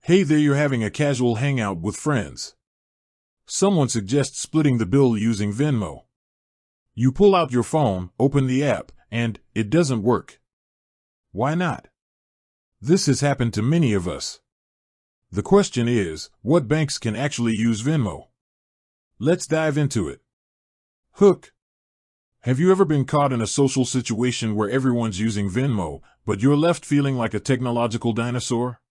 Hey there, you're having a casual hangout with friends. Someone suggests splitting the bill using Venmo. You pull out your phone, open the app, and it doesn't work. Why not? This has happened to many of us. The question is, what banks can actually use Venmo? Let's dive into it. Hook. Have you ever been caught in a social situation where everyone's using Venmo, but you're left feeling like a technological dinosaur?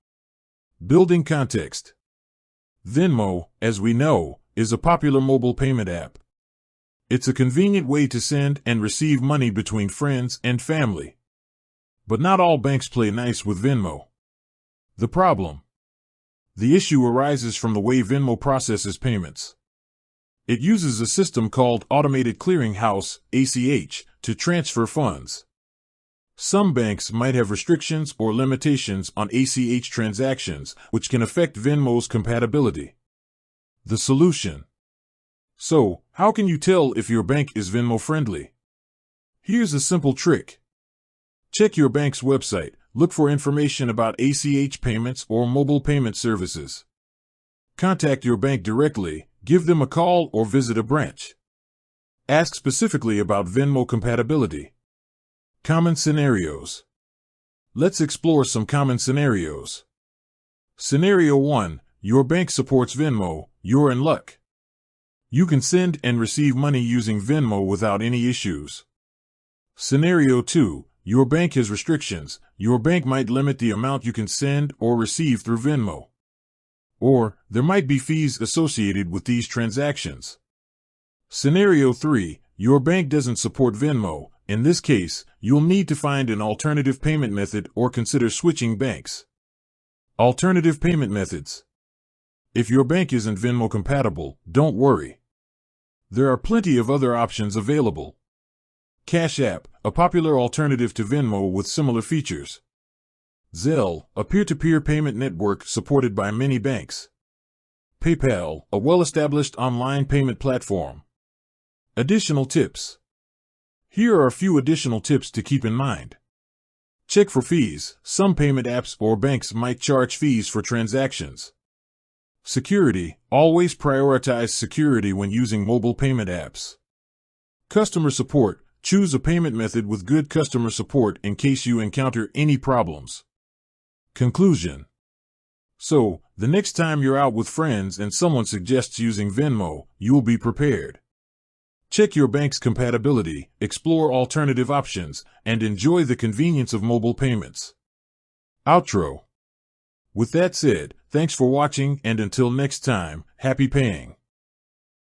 Building context. Venmo, as we know, is a popular mobile payment app. It's a convenient way to send and receive money between friends and family. But not all banks play nice with Venmo. The problem. The issue arises from the way Venmo processes payments. It uses a system called Automated Clearing House, ACH, to transfer funds. Some banks might have restrictions or limitations on ACH transactions, which can affect Venmo's compatibility. The solution. So, how can you tell if your bank is Venmo friendly? Here's a simple trick. Check your bank's website, look for information about ACH payments or mobile payment services. Contact your bank directly, give them a call or visit a branch. Ask specifically about Venmo compatibility. Common scenarios. Let's explore some common scenarios. Scenario 1. Your bank supports Venmo, you're in luck. You can send and receive money using Venmo without any issues. Scenario 2. Your bank has restrictions, your bank might limit the amount you can send or receive through Venmo. Or, there might be fees associated with these transactions. Scenario 3. Your bank doesn't support Venmo. In this case, you'll need to find an alternative payment method or consider switching banks. Alternative payment methods. If your bank isn't Venmo compatible, don't worry. There are plenty of other options available. Cash App, a popular alternative to Venmo with similar features. Zelle, a peer-to-peer payment network supported by many banks. PayPal, a well-established online payment platform. Additional tips. Here are a few additional tips to keep in mind. Check for fees. Some payment apps or banks might charge fees for transactions. Security. Always prioritize security when using mobile payment apps. Customer support. Choose a payment method with good customer support in case you encounter any problems. Conclusion. So, the next time you're out with friends and someone suggests using Venmo, you'll be prepared. Check your bank's compatibility, explore alternative options, and enjoy the convenience of mobile payments. Outro. With that said, thanks for watching, and until next time, happy paying.